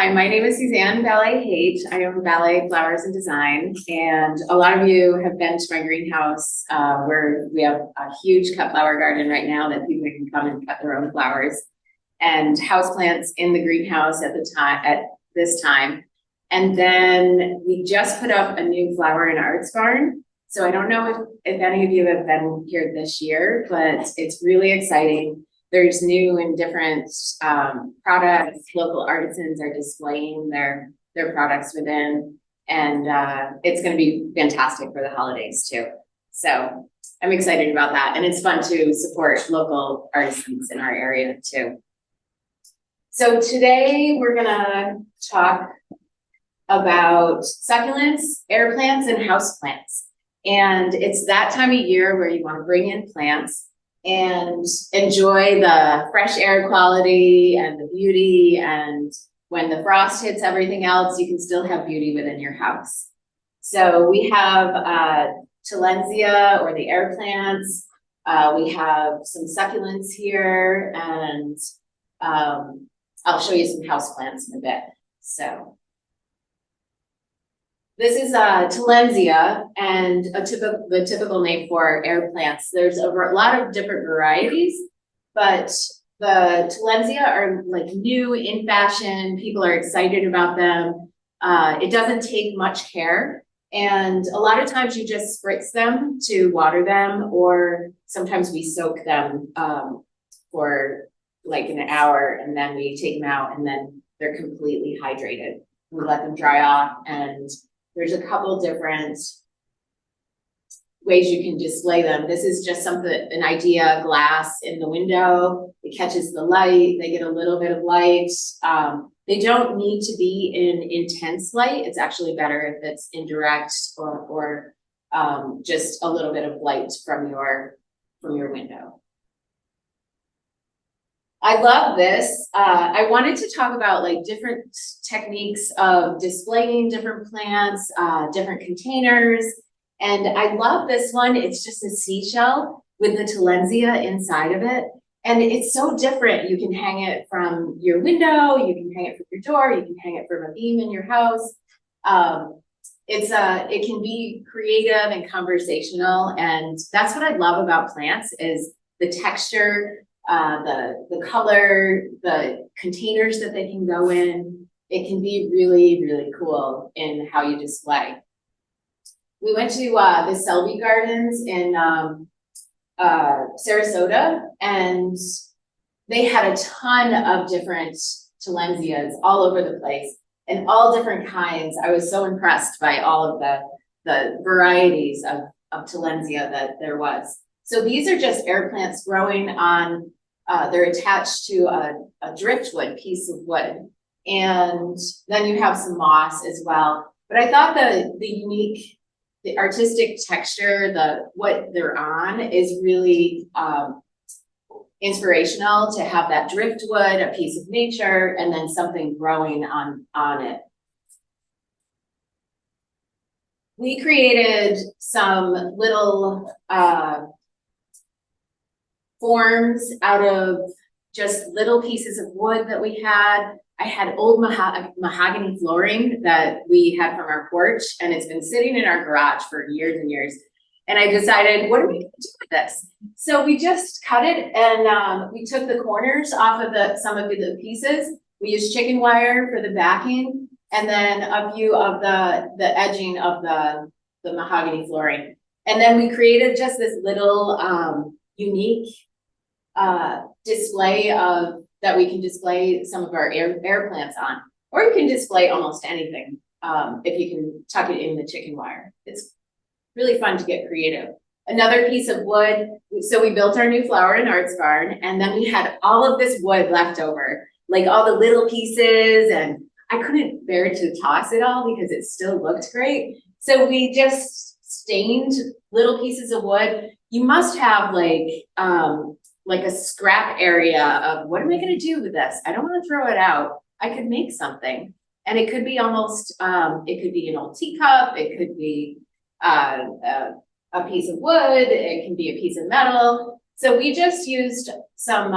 Hi, my name is Suzanne Balet Haight. I own Ballet Flowers and Design, and a lot of you have been to my greenhouse where we have a huge cut flower garden right now that people can come and cut their own flowers, and houseplants in the greenhouse at this time. And then we just put up a new flower and arts barn. So I don't know if any of you have been here this year, but it's really exciting. There's new and different products. Local artisans are displaying their products within, and it's going to be fantastic for the holidays too. So I'm excited about that, and it's fun to support local artisans in our area too. So today we're gonna talk about succulents, air plants, and house plants. And it's that time of year where you want to bring in plants and enjoy the fresh air quality and the beauty. And when the frost hits everything else, you can still have beauty within your house. So we have Tillandsia, or the air plants. We have some succulents here, and I'll show you some house plants in a bit. So this is Tillandsia, and the typical name for air plants. There's a lot of different varieties, but the Tillandsia are like new in fashion. People are excited about them. It doesn't take much care, and a lot of times you just spritz them to water them, or sometimes we soak them for like an hour, and then we take them out, and then they're completely hydrated. We let them dry off, and there's a couple different ways you can display them. This is just an idea, glass in the window. It catches the light. They get a little bit of light. They don't need to be in intense light. It's actually better if it's indirect or just a little bit of light from your window. I love this. I wanted to talk about like different techniques of displaying different plants, different containers. And I love this one. It's just a seashell with the Tillandsia inside of it. And it's so different. You can hang it from your window, you can hang it from your door, you can hang it from a beam in your house. It can be creative and conversational. And that's what I love about plants is the texture, the color, the containers that they can go in. It can be really, really cool in how you display. We went to the Selby Gardens in Sarasota, and they had a ton of different Tillandsias all over the place and all different kinds. I was so impressed by all of the varieties of Tillandsia that there was. So these are just air plants growing on, they're attached to a driftwood piece of wood. And then you have some moss as well. But I thought the artistic texture, what they're on is really inspirational to have that driftwood, a piece of nature, and then something growing on it. We created some little forms out of just little pieces of wood that we had. I had old mahogany flooring that we had from our porch, and it's been sitting in our garage for years and years. And I decided, what are we going to do with this? So we just cut it, and we took the corners off of some of the pieces. We used chicken wire for the backing, and then a few of the edging of the mahogany flooring. And then we created just this little unique display that we can display some of our air plants on, or you can display almost anything if you can tuck it in the chicken wire. It's really fun to get creative. Another piece of wood. So we built our new flower and arts barn, and then we had all of this wood left over, like all the little pieces, and I couldn't bear to toss it all because it still looked great. So we just stained little pieces of wood. You must have like a scrap area of what am I going to do with this? I don't want to throw it out. I could make something, and it could be almost, it could be an old teacup. It could be a piece of wood. It can be a piece of metal. So we just used some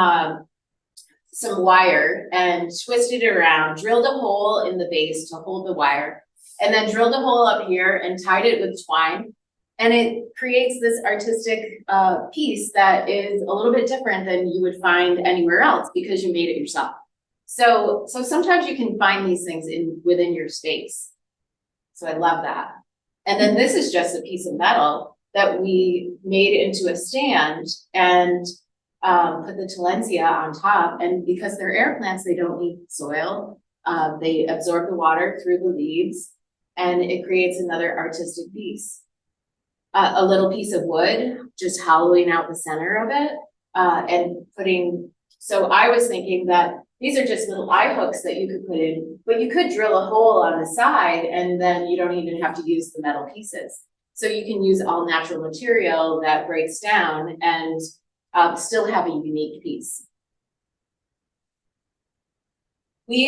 some wire and twisted it around, drilled a hole in the base to hold the wire, and then drilled a hole up here and tied it with twine. And it creates this artistic piece that is a little bit different than you would find anywhere else because you made it yourself. So sometimes you can find these things within your space. So I love that. And then this is just a piece of metal that we made into a stand and put the Tillandsia on top. And because they're air plants, they don't need soil. They absorb the water through the leaves, and it creates another artistic piece. A little piece of wood, just hollowing out the center of it, and putting, so I was thinking that these are just little eye hooks that you could put in, but you could drill a hole on the side and then you don't even have to use the metal pieces. So you can use all natural material that breaks down and still have a unique piece. We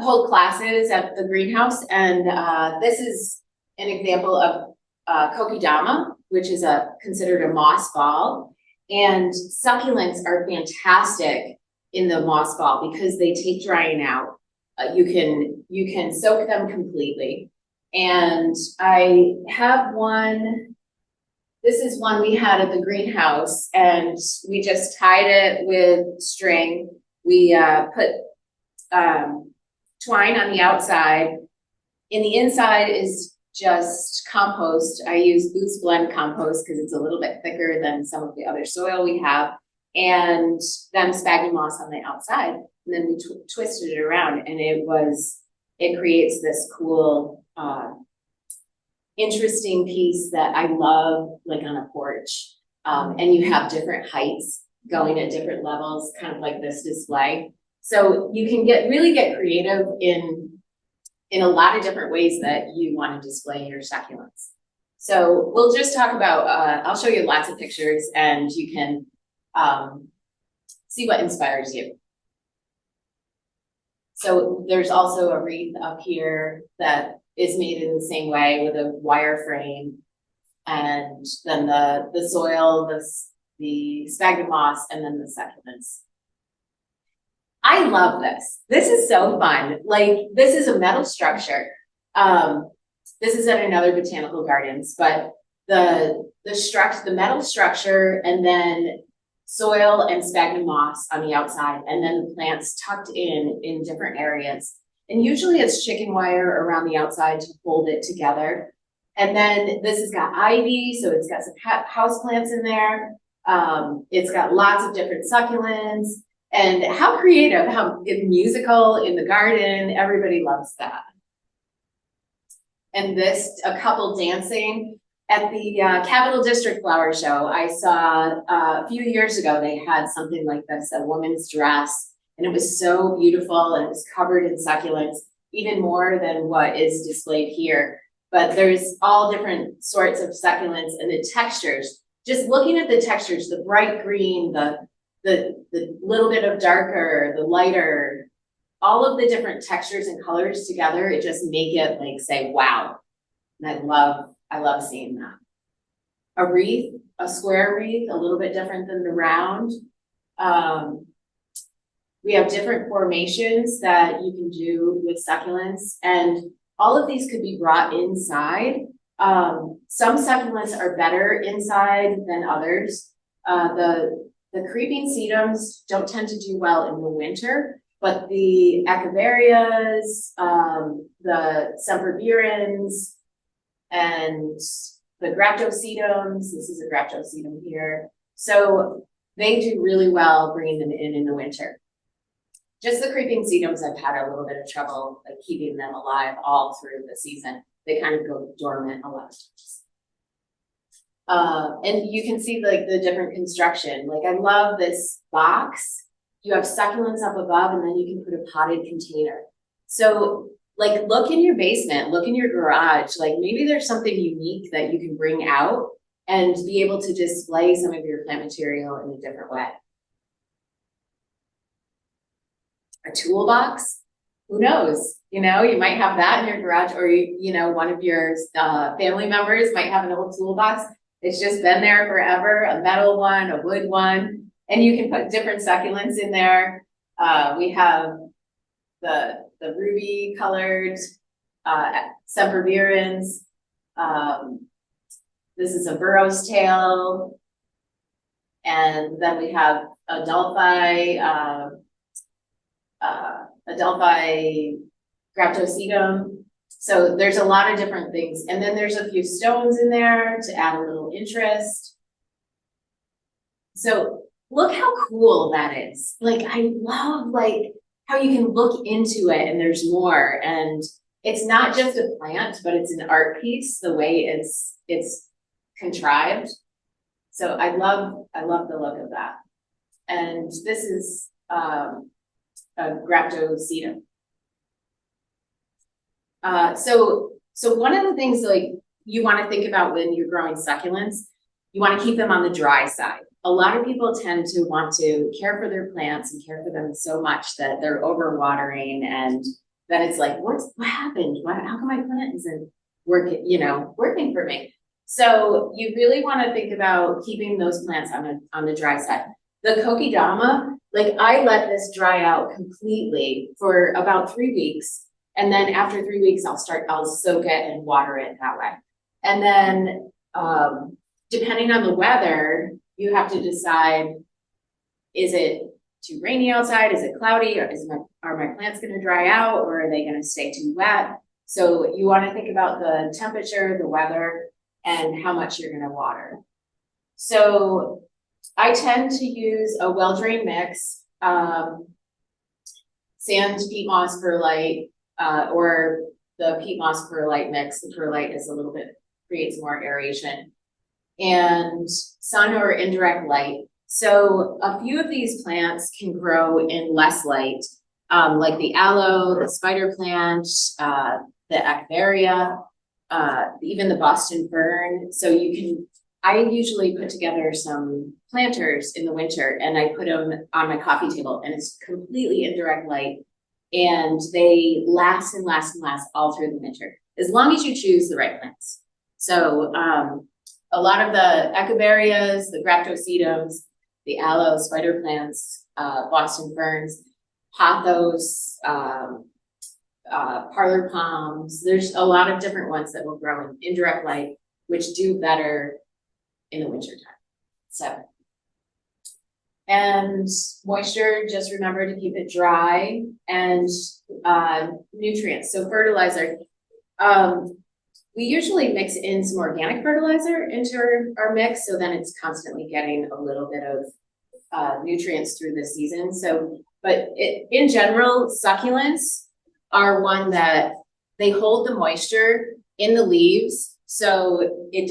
hold classes at the greenhouse, and this is an example of kokedama, which is considered a moss ball, and succulents are fantastic in the moss ball because they take drying out. You can soak them completely. And I have one. This is one we had at the greenhouse, and we just tied it with string. We put twine on the outside. In the inside is just compost. I use Boots Blend compost because it's a little bit thicker than some of the other soil we have, and then sphagnum moss on the outside. And then we twisted it around, and it creates this cool, interesting piece that I love, like on a porch. And you have different heights going at different levels, kind of like this display. So you can really get creative in a lot of different ways that you want to display your succulents. So we'll just talk about, I'll show you lots of pictures and you can see what inspires you. So there's also a wreath up here that is made in the same way with a wire frame, and then the soil, the sphagnum moss, and then the succulents. I love this. This is so fun. Like, this is a metal structure. This is at another botanical gardens, but the metal structure, and then soil and sphagnum moss on the outside, and then the plants tucked in different areas. And usually it's chicken wire around the outside to hold it together. And then this has got ivy, so it's got some house plants in there. It's got lots of different succulents. And how creative, how musical in the garden. Everybody loves that. And this, a couple dancing at the Capital District Flower Show. I saw a few years ago, they had something like this, a woman's dress. And it was so beautiful, and it was covered in succulents, even more than what is displayed here. But there's all different sorts of succulents, and the textures, just looking at the textures, the bright green, the little bit of darker, the lighter, all of the different textures and colors together, it just make it like say, wow. And I love seeing that. A wreath, a square wreath, a little bit different than the round. We have different formations that you can do with succulents, and all of these could be brought inside. Some succulents are better inside than others. The creeping sedums don't tend to do well in the winter, but the echeverias, the sempervirens, and the graptosedums, this is a graptosedum here. So they do really well bringing them in the winter. Just the creeping sedums, I've had a little bit of trouble like keeping them alive all through the season. They kind of go dormant a lot of times. And you can see like the different construction. Like, I love this box. You have succulents up above, and then you can put a potted container. So like, look in your basement, look in your garage, like maybe there's something unique that you can bring out and be able to display some of your plant material in a different way. A toolbox, who knows? You know, you might have that in your garage, or one of your family members might have an old toolbox. It's just been there forever, a metal one, a wood one, and you can put different succulents in there. We have the ruby colored, sempervirens. This is a burro's tail. And then we have Adelphi graptocedum. So there's a lot of different things. And then there's a few stones in there to add a little interest. So look how cool that is. Like, I love like how you can look into it and there's more. And it's not just a plant, but it's an art piece, the way it's contrived. So I love the look of that. And this is a graptocedum. So one of the things like you want to think about when you're growing succulents, you want to keep them on the dry side. A lot of people tend to want to care for their plants and care for them so much that they're overwatering, and then it's like, what happened? How come my plant isn't working for me? So you really want to think about keeping those plants on the dry side. The kokedama, like I let this dry out completely for about 3 weeks. And then after 3 weeks, I'll soak it and water it that way. And then depending on the weather, you have to decide, is it too rainy outside? Is it cloudy? Or are my plants going to dry out, or are they going to stay too wet? So you want to think about the temperature, the weather, and how much you're going to water. So I tend to use a well-drained mix, sand, peat moss, perlite, or the peat moss perlite mix. The perlite is a little bit, creates more aeration, and sun or indirect light. So a few of these plants can grow in less light, like the aloe, the spider plant, the echeveria, even the Boston fern. So I usually put together some planters in the winter and I put them on my coffee table, and it's completely indirect light, and they last and last and last all through the winter, as long as you choose the right plants. So a lot of the echeverias, the graptocedums, the aloe, spider plants, Boston ferns, pothos, parlor palms. There's a lot of different ones that will grow in indirect light, which do better in the winter time. So, and moisture, just remember to keep it dry, and nutrients. So fertilizer, we usually mix in some organic fertilizer into our mix, so then it's constantly getting a little bit of nutrients through the season. So, but in general, succulents are one that they hold the moisture in the leaves, so it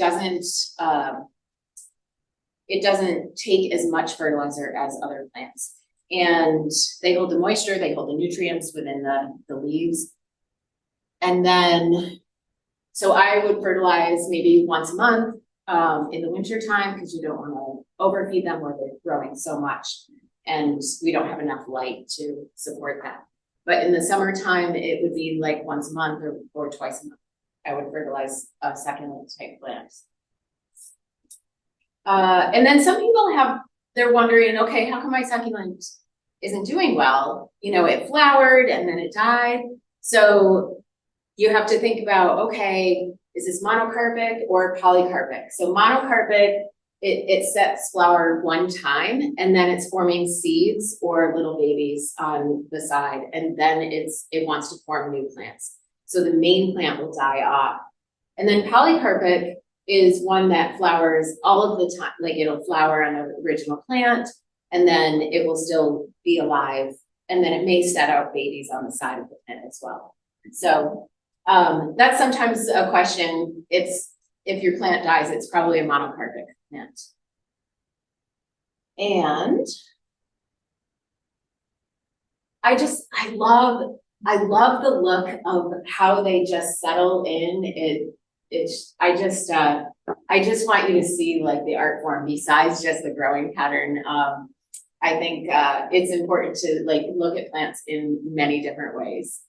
doesn't take as much fertilizer as other plants. And they hold the moisture, they hold the nutrients within the leaves. And then, so I would fertilize maybe once a month in the winter time, because you don't want to overfeed them where they're growing so much and we don't have enough light to support that. But in the summertime, it would be like once a month or twice a month. I would fertilize succulent type plants. And then some people they're wondering, okay, how come my succulent isn't doing well? You know, it flowered and then it died. So you have to think about, okay, is this monocarpic or polycarpic? So monocarpic, it sets flower one time, and then it's forming seeds or little babies on the side, and then it wants to form new plants. So the main plant will die off. And then polycarpic is one that flowers all of the time, like it'll flower on the original plant, and then it will still be alive, and then it may set out babies on the side of the plant as well. So that's sometimes a question. If your plant dies, it's probably a monocarpic plant. And I love the look of how they just settle in. I just want you to see like the art form besides just the growing pattern. I think it's important to like look at plants in many different ways.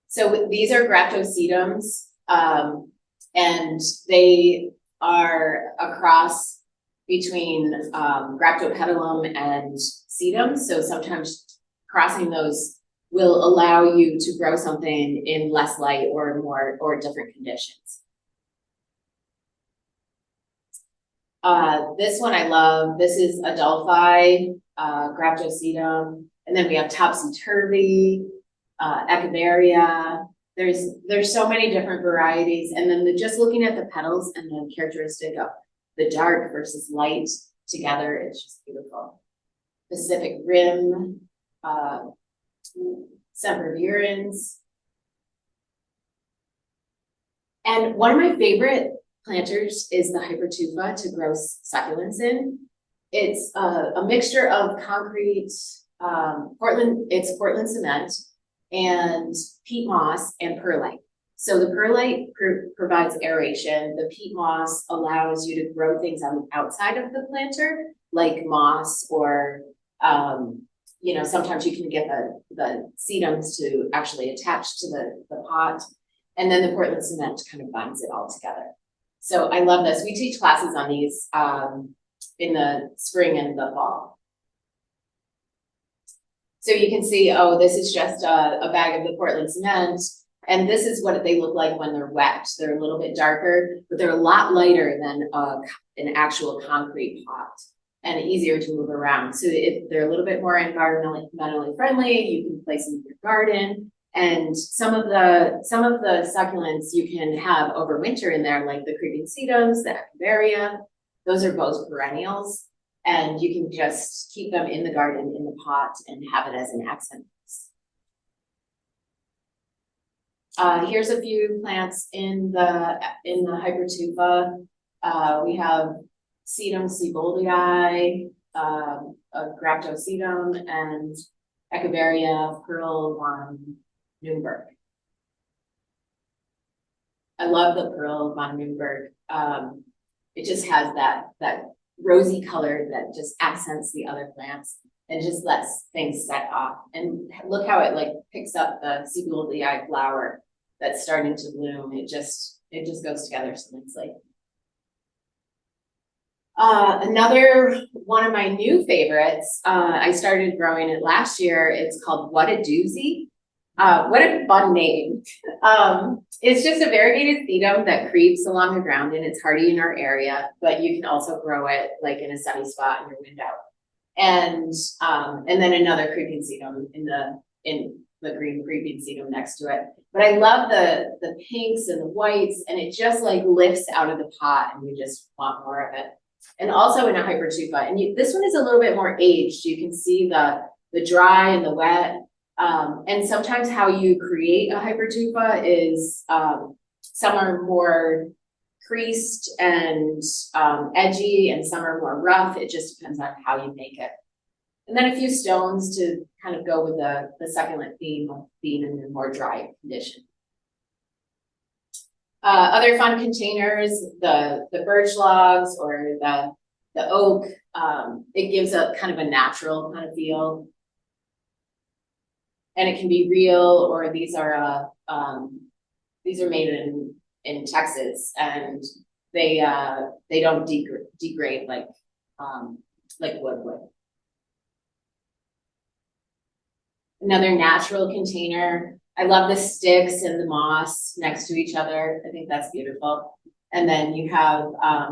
So these are graptocedums, and they are across between Graptopetalum and sedum. So sometimes crossing those will allow you to grow something in less light or more or different conditions. This one I love. This is Adelphi, Graptosedum, and then we have Topsy-Turvy, Echeveria. There's so many different varieties, and then just looking at the petals and the characteristic of the dark versus light together, it's just beautiful. Pacific Rim, Sempervirens. And one of my favorite planters is the Hypertufa to grow succulents in. It's a mixture of concrete, Portland cement, and peat moss and perlite. So the perlite provides aeration. The peat moss allows you to grow things on the outside of the planter, like moss or, you know, sometimes you can get the sedums to actually attach to the pot. And then the Portland cement kind of binds it all together. So I love this. We teach classes on these in the spring and the fall. So you can see, oh, this is just a bag of the Portland cement. And this is what they look like when they're wet. They're a little bit darker, but they're a lot lighter than an actual concrete pot and easier to move around. So they're a little bit more environmentally friendly. You can place them in your garden. And some of the succulents you can have over winter in there, like the creeping sedums, the echeveria. Those are both perennials. And you can just keep them in the garden in the pot and have it as an accent piece. Here's a few plants in the Hypertufa. We have Sedum Sieboldi, Graptosedum, and Echeveria Pearl von Nürnberg. I love the Pearl von Nürnberg. It just has that rosy color that just accents the other plants and just lets things set off. And look how it like picks up the Sieboldi flower that's starting to bloom. It just goes together so nicely. Another one of my new favorites, I started growing it last year. It's called What a Doozy. What a fun name. It's just a variegated sedum that creeps along the ground and it's hardy in our area, but you can also grow it like in a sunny spot in your window. And then another creeping sedum in the green creeping sedum next to it. But I love the pinks and the whites, and it just like lifts out of the pot and you just want more of it. And also in a Hypertufa, and this one is a little bit more aged. You can see the dry and the wet. And sometimes how you create a Hypertufa is some are more creased and edgy, and some are more rough. It just depends on how you make it. And then a few stones to kind of go with the succulent theme of being in a more dry condition. Other fun containers, the birch logs or the oak, it gives a kind of a natural kind of feel. And it can be real, or these are made in Texas, and they don't degrade like wood would. Another natural container. I love the sticks and the moss next to each other. I think that's beautiful. And then you have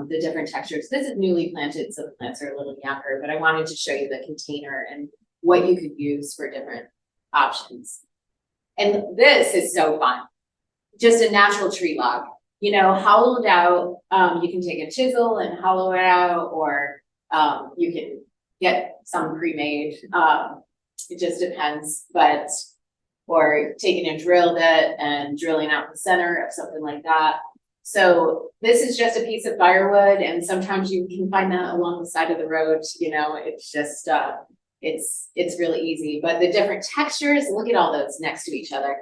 the different textures. This is newly planted, so the plants are a little younger, but I wanted to show you the container and what you could use for different options. And this is so fun. Just a natural tree log, you know, hollowed out. You can take a chisel and hollow it out, or you can get some pre-made. It just depends, or taking and drilled it and drilling out the center of something like that. So this is just a piece of firewood, and sometimes you can find that along the side of the road. You know, it's just it's really easy. But the different textures, look at all those next to each other.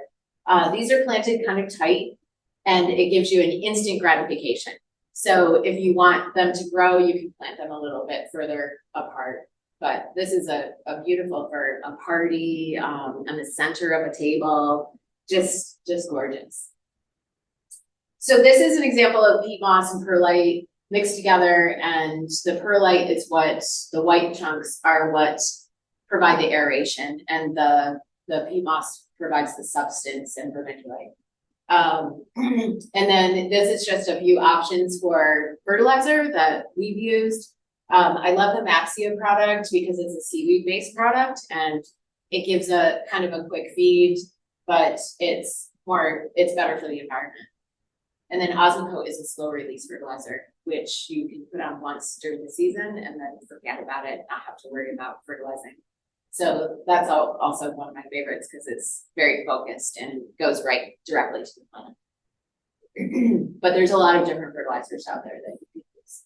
These are planted kind of tight, and it gives you an instant gratification. So if you want them to grow, you can plant them a little bit further apart. But this is a beautiful for a party, in the center of a table, just gorgeous. So this is an example of peat moss and perlite mixed together, and the perlite is what, the white chunks are what provide the aeration, and the peat moss provides the substance and vermiculite. And then this is just a few options for fertilizer that we've used. I love the Maxia product because it's a seaweed-based product and it gives a kind of a quick feed, but it's better for the environment. And then Osmocote is a slow release fertilizer, which you can put on once during the season and then forget about it, not have to worry about fertilizing. So that's also one of my favorites because it's very focused and goes right directly to the plant. But there's a lot of different fertilizers out there that you can use.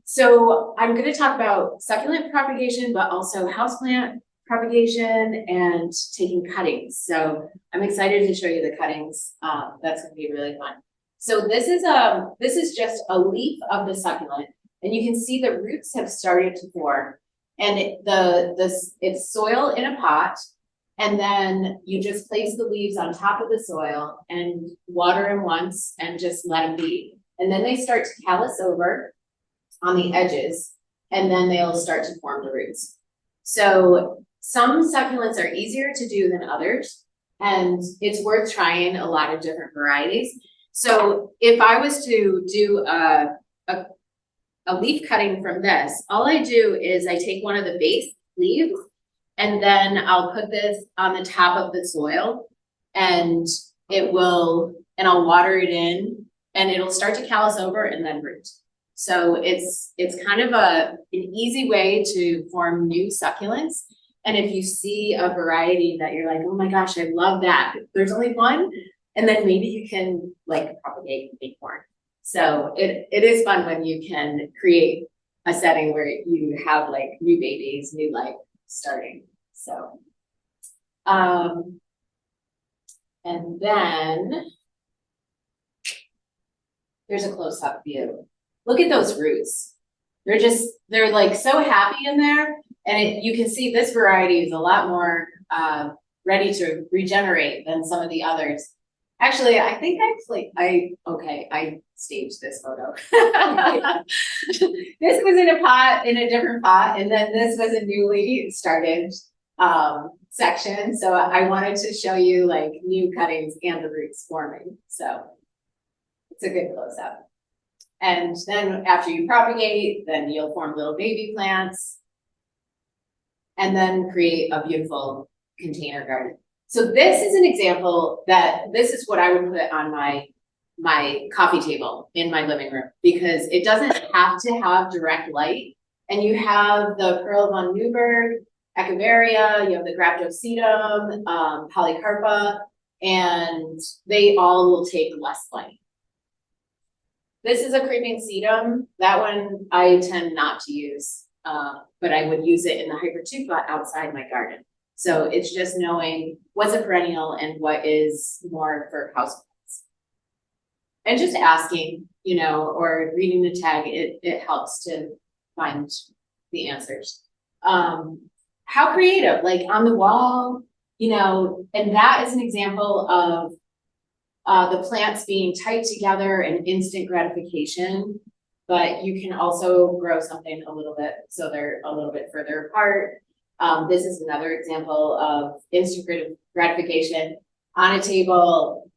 So I'm going to talk about succulent propagation, but also houseplant propagation and taking cuttings. So I'm excited to show you the cuttings. That's going to be really fun. So this is just a leaf of the succulent, and you can see the roots have started to form. And it's soil in a pot, and then you just place the leaves on top of the soil and water them once and just let them be. And then they start to callus over on the edges, and then they'll start to form the roots. So some succulents are easier to do than others, and it's worth trying a lot of different varieties. So if I was to do a leaf cutting from this, all I do is I take one of the base leaves and then I'll put this on the top of the soil, and I'll water it in, and it'll start to callus over and then root. So it's kind of an easy way to form new succulents. And if you see a variety that you're like, oh my gosh, I love that, there's only one, and then maybe you can like propagate and make more. So it is fun when you can create a setting where you have like new babies, new life starting. So, and then there's a close-up view. Look at those roots. They're like so happy in there. And you can see this variety is a lot more ready to regenerate than some of the others. Actually, I think I staged this photo. This was in a different pot, and then this was a newly started section. So I wanted to show you like new cuttings and the roots forming. So it's a good close up. And then after you propagate, then you'll form little baby plants and then create a beautiful container garden. So this is an example this is what I would put on my coffee table in my living room, because it doesn't have to have direct light. And you have the Pearl von Neuburg, Echeveria, you have the Graptocedum, Polycarpa, and they all will take less light. This is a creeping sedum. That one I tend not to use, but I would use it in the hypertufa outside my garden. So it's just knowing what's a perennial and what is more for houseplants. And just asking, or reading the tag, it helps to find the answers. How creative, like on the wall, and that is an example of the plants being tight together and instant gratification, but you can also grow something a little bit so they're a little bit further apart. This is another example of instant gratification on a table,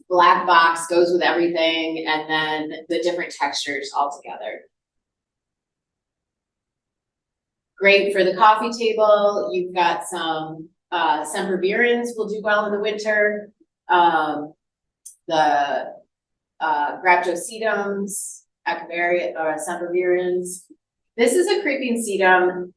black box goes with everything, and then the different textures all together. Great for the coffee table. You've got some sempervirens will do well in the winter. The Graptocedums, Echeveria, or sempervirens. This is a creeping sedum.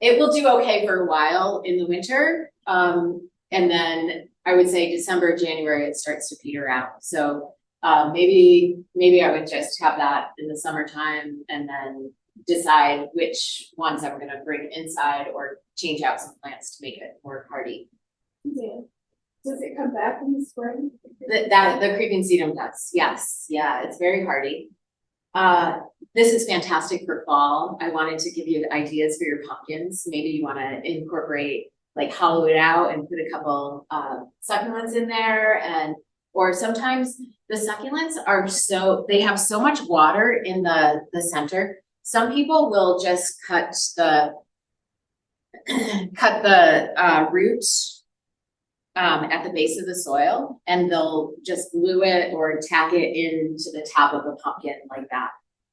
It will do okay for a while in the winter. And then I would say December, January, it starts to peter out. So maybe I would just have that in the summertime and then decide which ones I'm going to bring inside or change out some plants to make it more hardy. Yeah. Does it come back in the spring? The creeping sedum does, yes. Yeah, it's very hardy. This is fantastic for fall. I wanted to give you ideas for your pumpkins. Maybe you want to incorporate, like hollow it out and put a couple succulents in there. And Or sometimes the succulents are they have so much water in the center. Some people will just cut the root at the base of the soil, and they'll just glue it or tack it into the top of the pumpkin like that,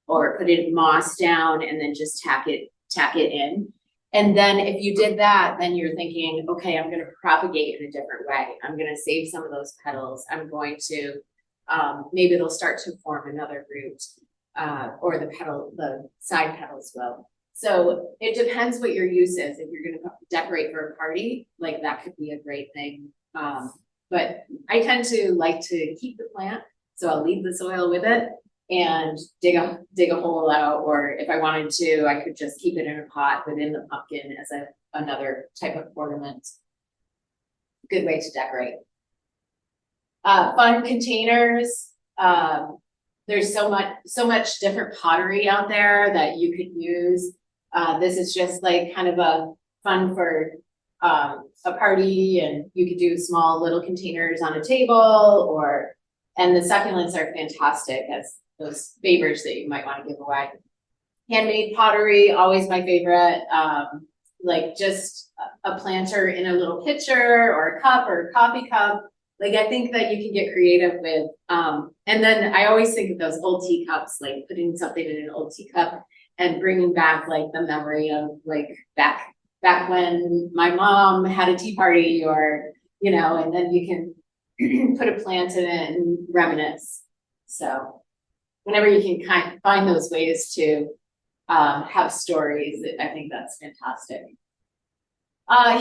or put it moss down and then just tack it in. And then if you did that, then you're thinking, okay, I'm going to propagate in a different way. I'm going to save some of those petals. I'm going to, maybe they'll start to form another root, or the side petals will. So it depends what your use is. If you're going to decorate for a party, like that could be a great thing. But I tend to like to keep the plant, so I'll leave the soil with it and dig a hole out. Or if I wanted to, I could just keep it in a pot within the pumpkin as another type of ornament. Good way to decorate. Fun containers. There's so much different pottery out there that you could use. This is just like kind of a fun for a party, and you could do small little containers on a table, and the succulents are fantastic as those favors that you might want to give away. Handmade pottery, always my favorite. Like just a planter in a little pitcher or a cup or a coffee cup. Like I think that you can get creative with, and then I always think of those old teacups, like putting something in an old teacup and bringing back like the memory of like back when my mom had a tea party, or, you know, and then you can put a plant in it and reminisce. So whenever you can kind of find those ways to have stories, I think that's fantastic.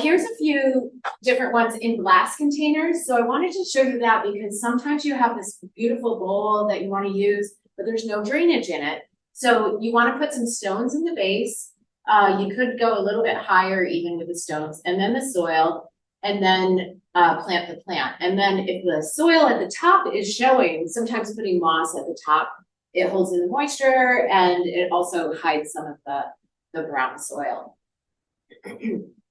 Here's a few different ones in glass containers. So I wanted to show you that because sometimes you have this beautiful bowl that you want to use, but there's no drainage in it. So you want to put some stones in the base. You could go a little bit higher even with the stones, and then the soil, and then plant the plant. And then if the soil at the top is showing, sometimes putting moss at the top, it holds in the moisture and it also hides some of the brown soil.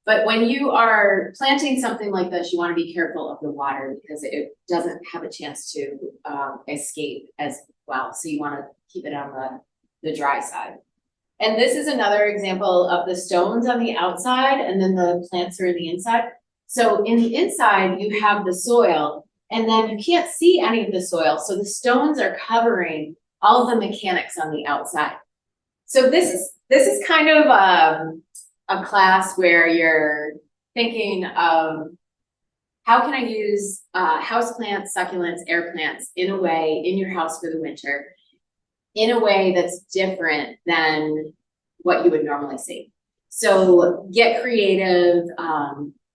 But when you are planting something like this, you want to be careful of the water because it doesn't have a chance to escape as well. So you want to keep it on the dry side. And this is another example of the stones on the outside, and then the plants are in the inside. So in the inside, you have the soil, and then you can't see any of the soil. So the stones are covering all of the mechanics on the outside. So this is kind of a class where you're thinking of how can I use houseplants, succulents, air plants in a way in your house for the winter, in a way that's different than what you would normally see. So get creative,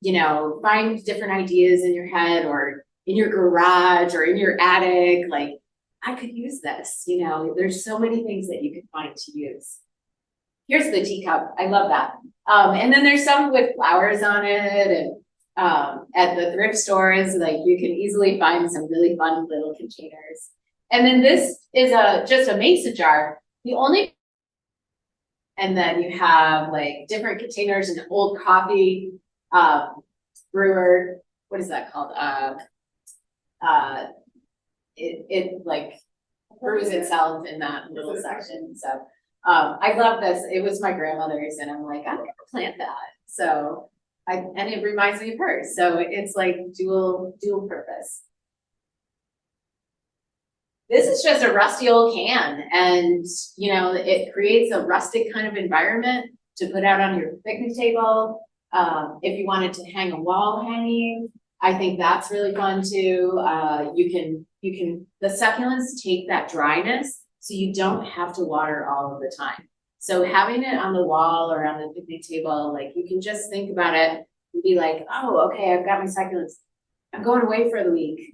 you know, find different ideas in your head or in your garage or in your attic. Like, I could use this, you know, there's so many things that you could find to use. Here's the teacup. I love that. And then there's some with flowers on it, and at the thrift stores, like you can easily find some really fun little containers. And then this is just a mason jar. And then you have like different containers, an old coffee brewer. What is that called? It like brews itself in that little section. So I love this. It was my grandmother's, and I'm like, I'm gonna plant that. So and it reminds me of her. So it's like dual purpose. This is just a rusty old can, and you know, it creates a rustic kind of environment to put out on your picnic table. If you wanted to hang a wall hanging, I think that's really fun too. The succulents take that dryness, so you don't have to water all of the time. So having it on the wall or on the picnic table, like you can just think about it and be like, oh, okay, I've got my succulents. I'm going away for the week.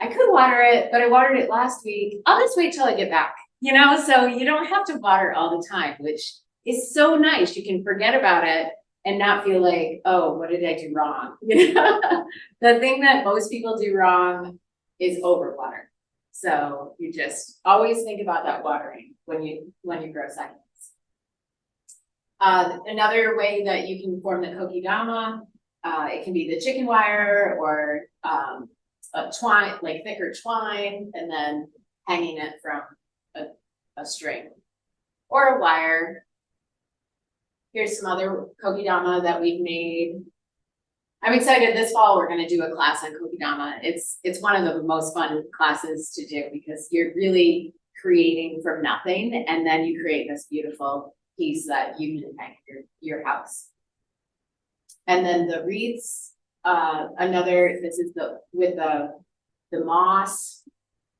I could water it, but I watered it last week. I'll just wait till I get back, you know? So you don't have to water all the time, which is so nice. You can forget about it and not feel like, oh, what did I do wrong? You know? The thing that most people do wrong is overwater. So you just always think about that watering when you grow succulents. Another way that you can form the kokedama, it can be the chicken wire or a twine, like thicker twine, and then hanging it from a string or a wire. Here's some other kokedama that we've made. I'm excited this fall, we're gonna do a class on kokedama. It's one of the most fun classes to do because you're really creating from nothing, and then you create this beautiful piece that you can hang your house. And then the wreaths, this is with the moss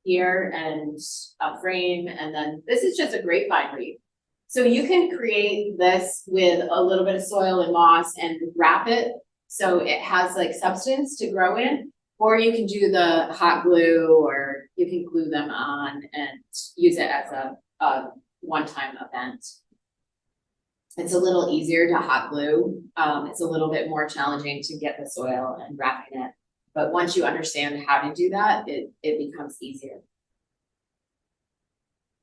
here and a frame, and then this is just a grapevine wreath. So you can create this with a little bit of soil and moss and wrap it so it has like substance to grow in, or you can do the hot glue, or you can glue them on and use it as a one-time event. It's a little easier to hot glue. It's a little bit more challenging to get the soil and wrapping it. But once you understand how to do that, it becomes easier.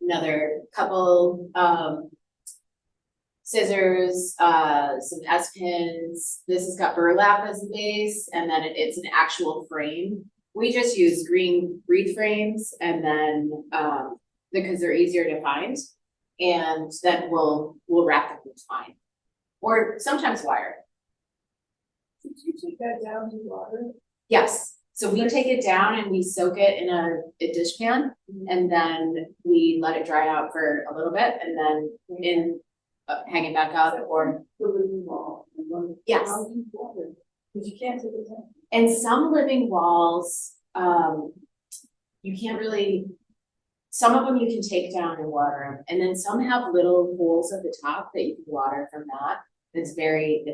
Another couple scissors, some S-pins. This has got burlap as a base, and then it's an actual frame. We just use green wreath frames, and then because they're easier to find, and then we'll wrap them with twine, or sometimes wire. Did you take that down in water? Yes. So we take it down and we soak it in a dish pan, and then we let it dry out for a little bit, and then hang it back up, or The living wall. yes. Because you can't take it down. And some living walls, you can't really, some of them you can take down and water them, and then some have little holes at the top that you can water from that. It's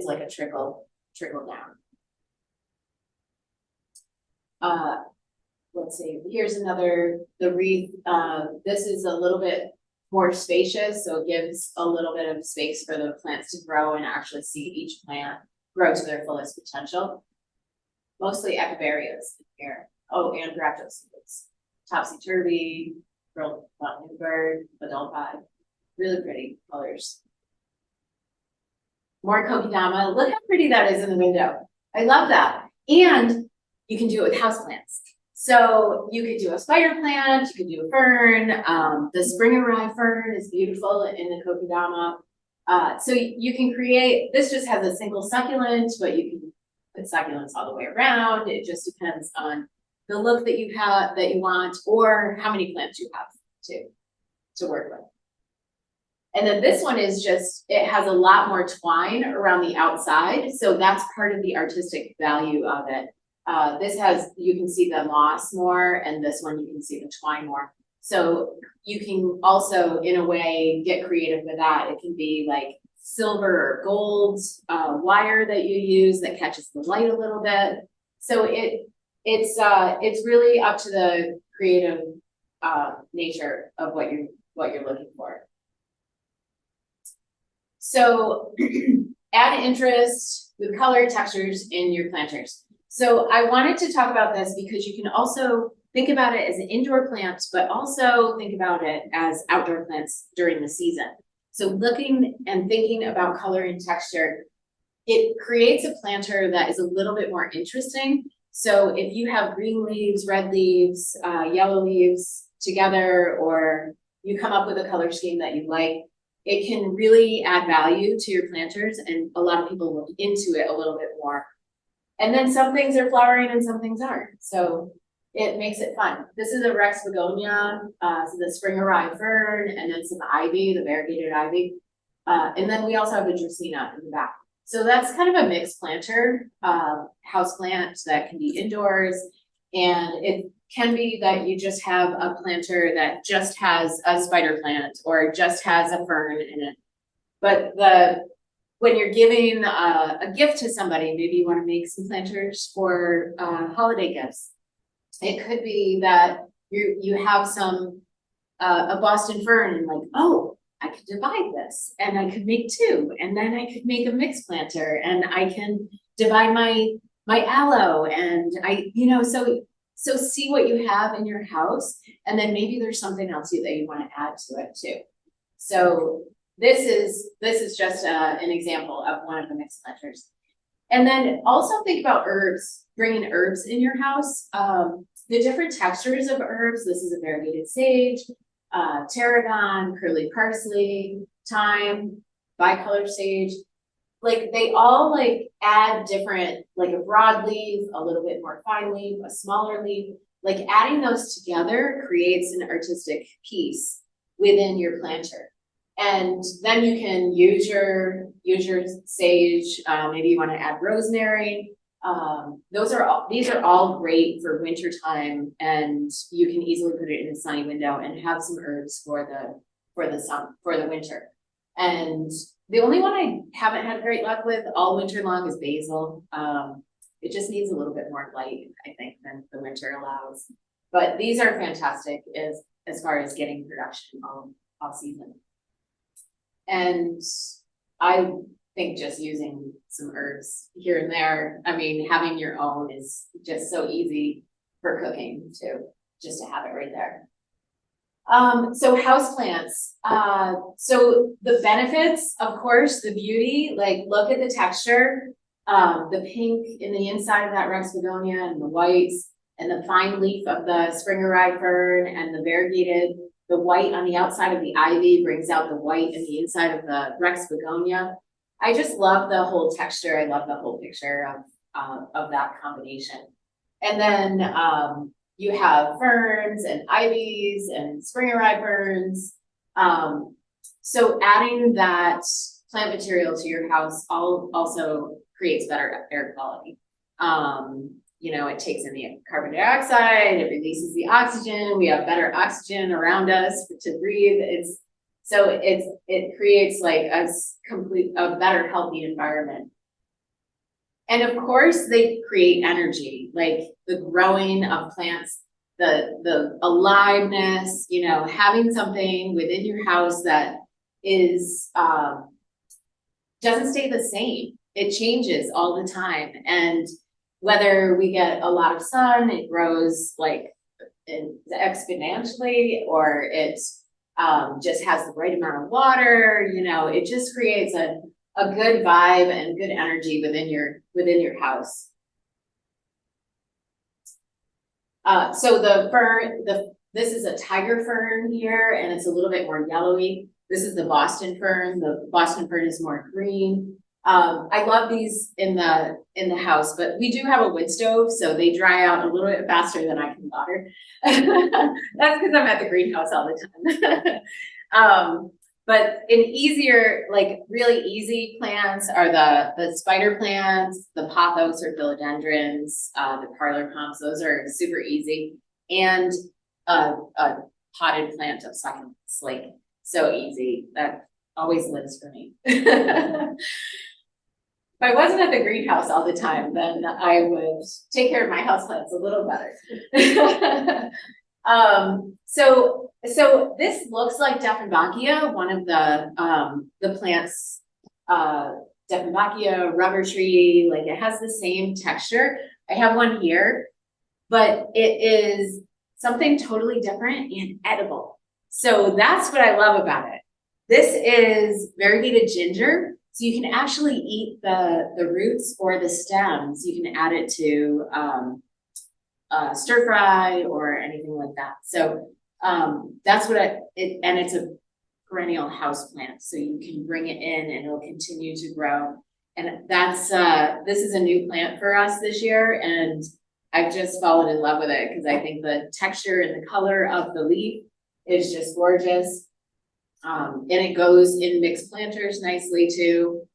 like a trickle down. Let's see, here's the wreath. This is a little bit more spacious, so it gives a little bit of space for the plants to grow and actually see each plant grow to their fullest potential. Mostly echeverias in here. Oh, and rhabdolicids. Topsy-turvy, grilled bird, adelphi. Really pretty colors. More kokedama. Look how pretty that is in the window. I love that. And you can do it with houseplants. So you could do a spider plant, you could do a fern. The spring arrive fern is beautiful in the kokedama. So you can create, this just has a single succulent, but you can put succulents all the way around. It just depends on the look that you want, or how many plants you have to work with. And then this one is just, it has a lot more twine around the outside. So that's part of the artistic value of it. You can see the moss more, and this one you can see the twine more. So you can also, in a way, get creative with that. It can be like silver or gold wire that you use that catches the light a little bit. So it's really up to the creative nature of what you're looking for. So add interest with color, textures in your planters. So I wanted to talk about this because you can also think about it as an indoor plant, but also think about it as outdoor plants during the season. So looking and thinking about color and texture, it creates a planter that is a little bit more interesting. So if you have green leaves, red leaves, yellow leaves together, or you come up with a color scheme that you like, it can really add value to your planters, and a lot of people look into it a little bit more. And then some things are flowering and some things aren't. So it makes it fun. This is a Rex begonia, so the spring arrive fern, and then some ivy, the variegated ivy. And then we also have a dracaena in the back. So that's kind of a mixed planter, house plant that can be indoors. And it can be that you just have a planter that just has a spider plant or just has a fern in it. But when you're giving a gift to somebody, maybe you want to make some planters for holiday gifts. It could be that you have a Boston fern, and like, oh, I could divide this, and I could make two, and then I could make a mixed planter, and I can divide my aloe, and so see what you have in your house, and then maybe there's something else that you want to add to it too. So this is just an example of one of the mixed planters. And then also think about herbs. bring in herbs in your house. The different textures of herbs, this is a variegated sage, tarragon, curly parsley, thyme, bicolor sage, like they all like add different, like a broad leaf, a little bit more fine leaf, a smaller leaf, like adding those together creates an artistic piece within your planter. And then you can use your sage, maybe you want to add rosemary. These are all great for winter time, and you can easily put it in a sunny window and have some herbs for the winter. And the only one I haven't had great luck with all winter long is basil. It just needs a little bit more light, I think, than the winter allows. But these are fantastic as far as getting production all season. And I think just using some herbs here and there, I mean, having your own is just so easy for cooking too, just to have it right there. So houseplants. So the benefits, of course, the beauty, like look at the texture, the pink in the inside of that Rex begonia and the whites and the fine leaf of the Springeride fern and the variegated, the white on the outside of the ivy brings out the white in the inside of the Rex begonia. I just love the whole texture. I love the whole picture of that combination. And then, you have ferns and ivies and Springeride ferns. So adding that plant material to your house also creates better air quality. You know, it takes in the carbon dioxide, it releases the oxygen. We have better oxygen around us to breathe. It creates like a better healthy environment. And of course, they create energy, like the growing of plants, the aliveness, you know, having something within your house that is, doesn't stay the same. It changes all the time. And whether we get a lot of sun, it grows like exponentially, or it just has the right amount of water, you know, it just creates a good vibe and good energy within your house. So the fern, this is a tiger fern here, and it's a little bit more yellowy. This is the Boston fern. The Boston fern is more green. I love these in the house, but we do have a wood stove, so they dry out a little bit faster than I can water. That's because I'm at the greenhouse all the time. But in easier, like really easy plants are the spider plants, the pothos or philodendrons, the parlor pomps. Those are super easy, and a potted plant of succulents, like so easy. That always lives for me. If I wasn't at the greenhouse all the time, then I would take care of my houseplants a little better. So this looks like Dieffenbachia, one of the plants, Dieffenbachia, rubber tree, like it has the same texture. I have one here, but it is something totally different and edible. So that's what I love about it. This is variegated ginger. So you can actually eat the roots or the stems. You can add it to stir fry or anything like that. So that's what and it's a perennial house plant. So you can bring it in and it'll continue to grow. And that's, this is a new plant for us this year. And I've just fallen in love with it because I think the texture and the color of the leaf is just gorgeous. And it goes in mixed planters nicely too.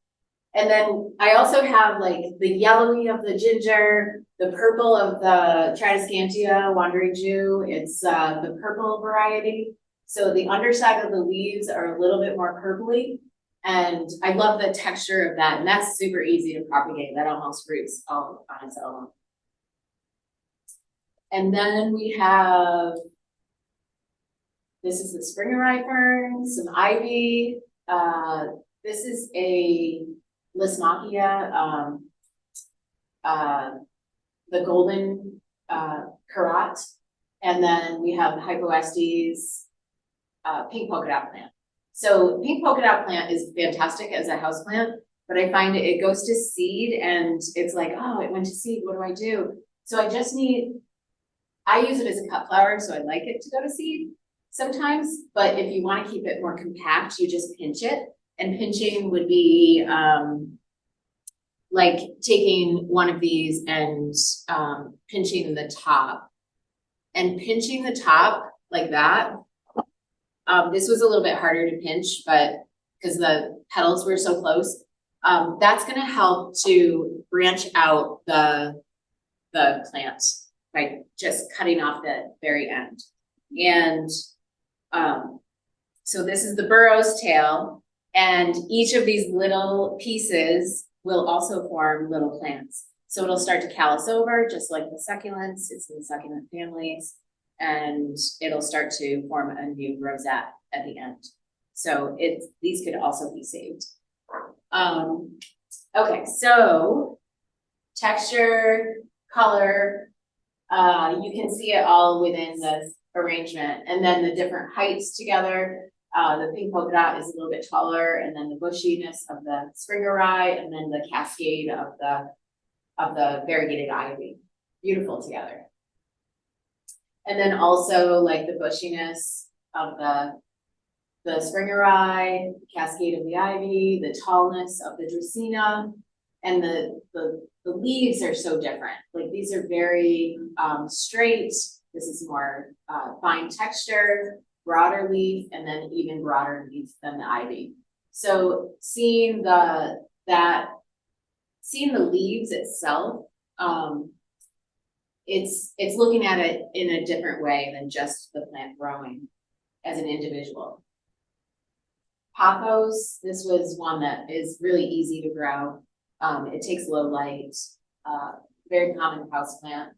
And then I also have like the yellowy of the ginger, the purple of the Tridescantia wandering Jew. It's the purple variety. So the underside of the leaves are a little bit more purpley. And I love the texture of that. And that's super easy to propagate. That almost fruits all on its own. And then we have, this is the Springeride fern, some ivy. This is a Lismachia, the golden karat. And then we have Hypoestes, pink polka dot plant. So pink polka dot plant is fantastic as a house plant, but I find it goes to seed and it's like, oh, it went to seed, what do I do? So I use it as a cut flower, so I like it to go to seed sometimes, but if you wanna keep it more compact, you just pinch it. And pinching would be, like taking one of these and, pinching the top. And pinching the top like that. This was a little bit harder to pinch, but because the petals were so close, that's gonna help to branch out the plant by just cutting off the very end. And so this is the burrow's tail, and each of these little pieces will also form little plants. So it'll start to callus over, just like the succulents, it's in the succulent families, and it'll start to form a new rosette at the end. So these could also be saved. Okay, so texture, color, you can see it all within the arrangement, and then the different heights together. The pink polka dot is a little bit taller, and then the bushiness of the springer rye, and then the cascade of the variegated ivy. Beautiful together. And then also like the bushiness of the springer rye, the cascade of the ivy, the tallness of the dracaena, and the leaves are so different. Like these are very straight. This is more fine texture, broader leaf, and then even broader leaf than the ivy. So seeing the leaves itself, it's looking at it in a different way than just the plant growing as an individual. Pothos, this was one that is really easy to grow. It takes low light, very common houseplant.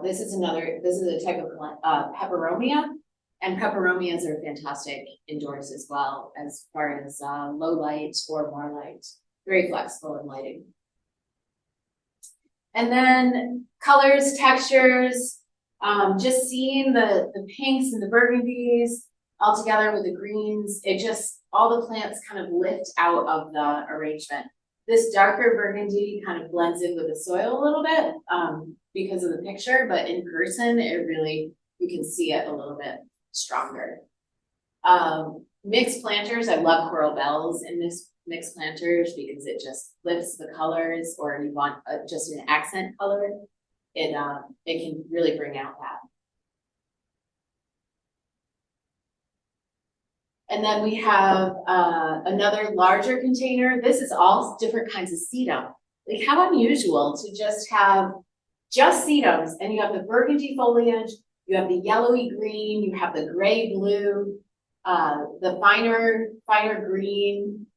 This is a type of peperomia, and peperomias are fantastic indoors as well, as far as low light or more light, very flexible in lighting. And then colors, textures, just seeing the pinks and the burgundies all together with the greens, all the plants kind of lift out of the arrangement. This darker burgundy kind of blends in with the soil a little bit because of the picture, but in person, you can see it a little bit stronger. Mixed planters, I love coral bells in this mixed planters because it just lifts the colors, or you want just an accent color, it can really bring out that. And then we have another larger container. This is all different kinds of sedum. Like how unusual to just have just sedums, and you have the burgundy foliage, you have the yellowy green, you have the gray blue, the finer green.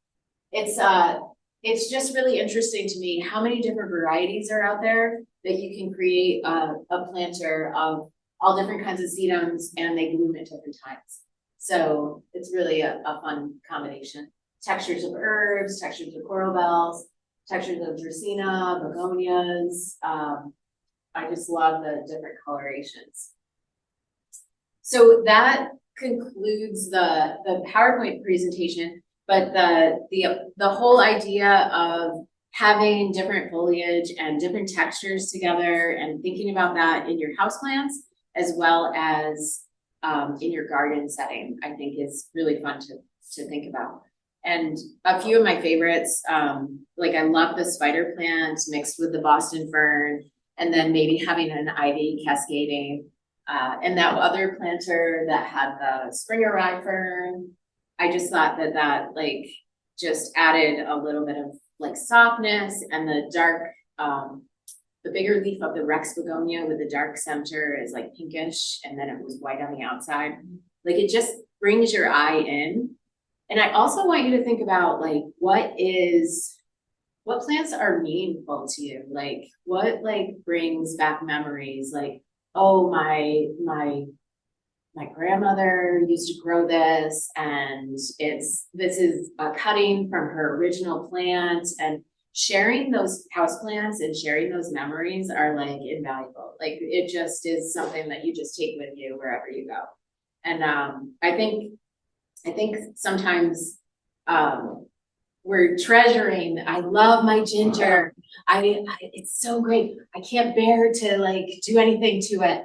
It's just really interesting to me how many different varieties are out there that you can create a planter of all different kinds of sedums, and they bloom at different times. So it's really a fun combination. Textures of herbs, textures of coral bells, textures of dracaena, begonias. I just love the different colorations. So that concludes the PowerPoint presentation, but the whole idea of having different foliage and different textures together and thinking about that in your houseplants as well as in your garden setting, I think is really fun to think about. And a few of my favorites, like I love the spider plant mixed with the Boston fern, and then maybe having an ivy cascading, and that other planter that had the springer rye fern. I just thought that like just added a little bit of like softness, and the dark, the bigger leaf of the Rex begonia with the dark center is like pinkish, and then it was white on the outside. Like it just brings your eye in. And I also want you to think about like what plants are meaningful to you? Like what like brings back memories? Like, oh, my grandmother used to grow this, and this is a cutting from her original plant, and sharing those houseplants and sharing those memories are like invaluable. Like it just is something that you just take with you wherever you go. And I think sometimes we're treasuring. I love my ginger. It's so great. I can't bear to like do anything to it.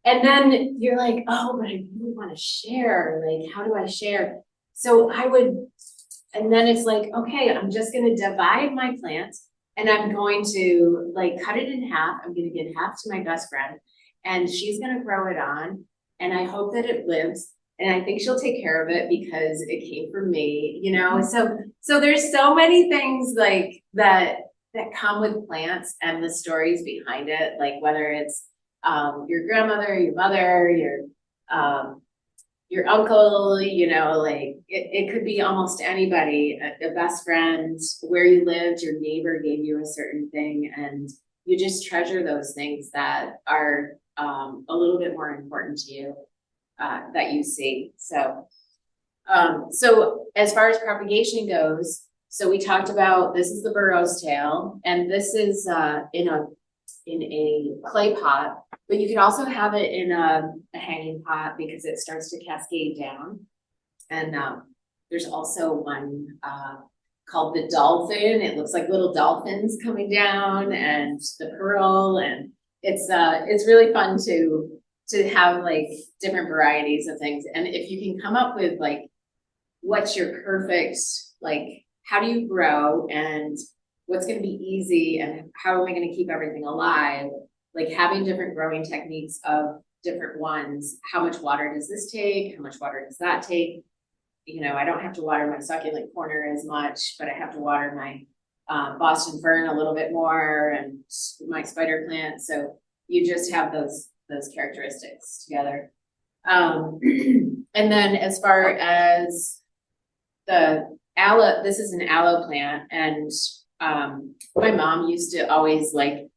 And then you're like, oh, but I really want to share. Like, how do I share? So and then it's like, okay, I'm just going to divide my plant and I'm going to like cut it in half. I'm going to give half to my best friend and she's going to grow it on. And I hope that it lives. And I think she'll take care of it because it came from me, you know? So there's so many things like that come with plants and the stories behind it, like whether it's your grandmother, your mother, your uncle, you know, like it could be almost anybody, a best friend, where you lived, your neighbor gave you a certain thing, and you just treasure those things that are a little bit more important to you that you see. So as far as propagation goes, so we talked about this is the burro's tail, and this is in a clay pot, but you could also have it in a hanging pot because it starts to cascade down. And there's also one called the dolphin. It looks like little dolphins coming down, and the pearl, and it's really fun to have like different varieties of things. And if you can come up with like what's your perfect, like how do you grow and what's going to be easy and how am I going to keep everything alive? Like having different growing techniques of different ones. How much water does this take? How much water does that take? You know, I don't have to water my succulent corner as much, but I have to water my Boston fern a little bit more and my spider plant. So you just have those characteristics together. And then as far as the aloe, this is an aloe plant, and my mom used to always like,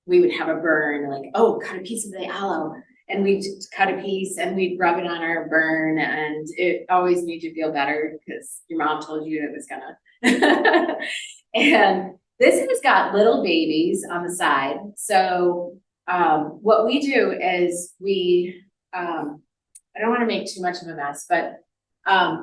we would have a burn, like, oh, cut a piece of the aloe, and we'd cut a piece and we'd rub it on our burn, and it always made you feel better because your mom told you it was gonna. And this has got little babies on the side. So what we do is I don't want to make too much of a mess, but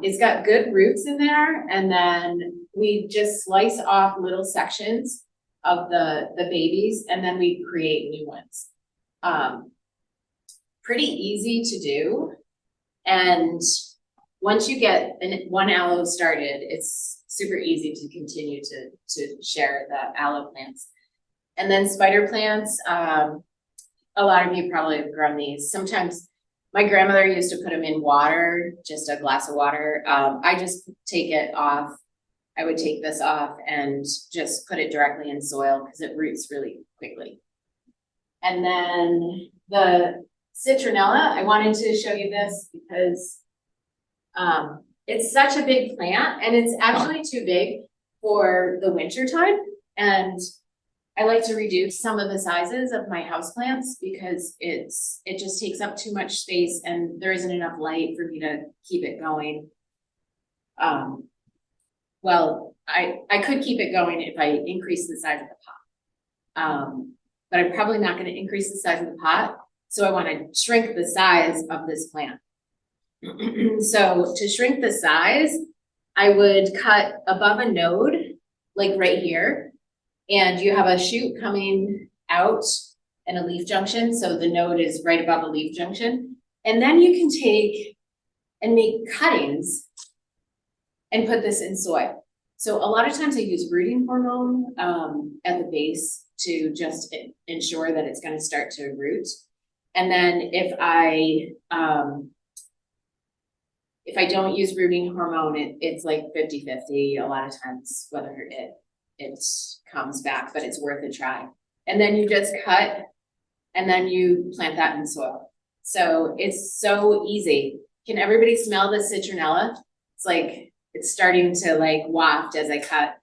it's got good roots in there, and then we just slice off little sections of the babies, and then we create new ones. Pretty easy to do, and once you get one aloe started, it's super easy to continue to share the aloe plants. And then spider plants, a lot of you probably have grown these. Sometimes my grandmother used to put them in water, just a glass of water. I just take it off. I would take this off and just put it directly in soil because it roots really quickly. And then the citronella, I wanted to show you this because it's such a big plant, and it's actually too big for the winter time. And I like to reduce some of the sizes of my houseplants because it just takes up too much space and there isn't enough light for me to keep it going. Well, I could keep it going if I increase the size of the pot. But I'm probably not going to increase the size of the pot. So I want to shrink the size of this plant. So to shrink the size, I would cut above a node, like right here. And you have a shoot coming out and a leaf junction. So the node is right above a leaf junction. And then you can take and make cuttings and put this in soil. So a lot of times I use rooting hormone at the base to just ensure that it's going to start to root. And then if I don't use rooting hormone, it's like 50-50 a lot of times, whether it comes back, but it's worth a try. And then you just cut and then you plant that in soil. So it's so easy. Can everybody smell the citronella? It's like, it's starting to like waft as I cut.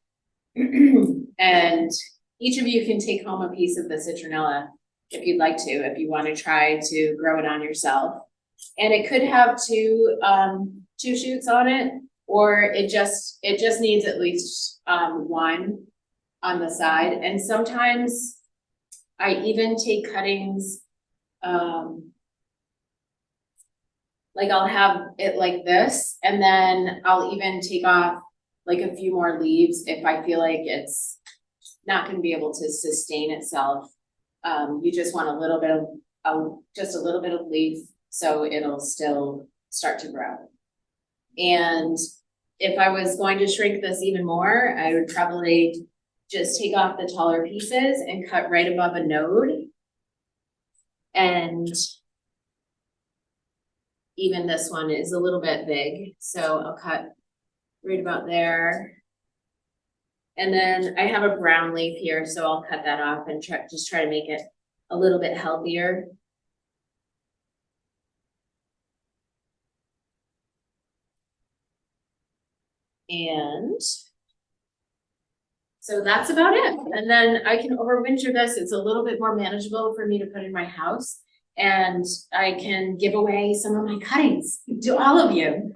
And each of you can take home a piece of the citronella if you'd like to, if you want to try to grow it on yourself. And it could have two shoots on it, or it just needs at least one on the side. And sometimes I even take cuttings, like I'll have it like this, and then I'll even take off like a few more leaves if I feel like it's not gonna be able to sustain itself. You just want a little bit of, just a little bit of leaf, so it'll still start to grow. And if I was going to shrink this even more, I would probably just take off the taller pieces and cut right above a node. And even this one is a little bit big, so I'll cut right about there. And then I have a brown leaf here, so I'll cut that off and just try to make it a little bit healthier. And so that's about it. And then I can overwinter this. It's a little bit more manageable for me to put in my house. And I can give away some of my cuttings to all of you.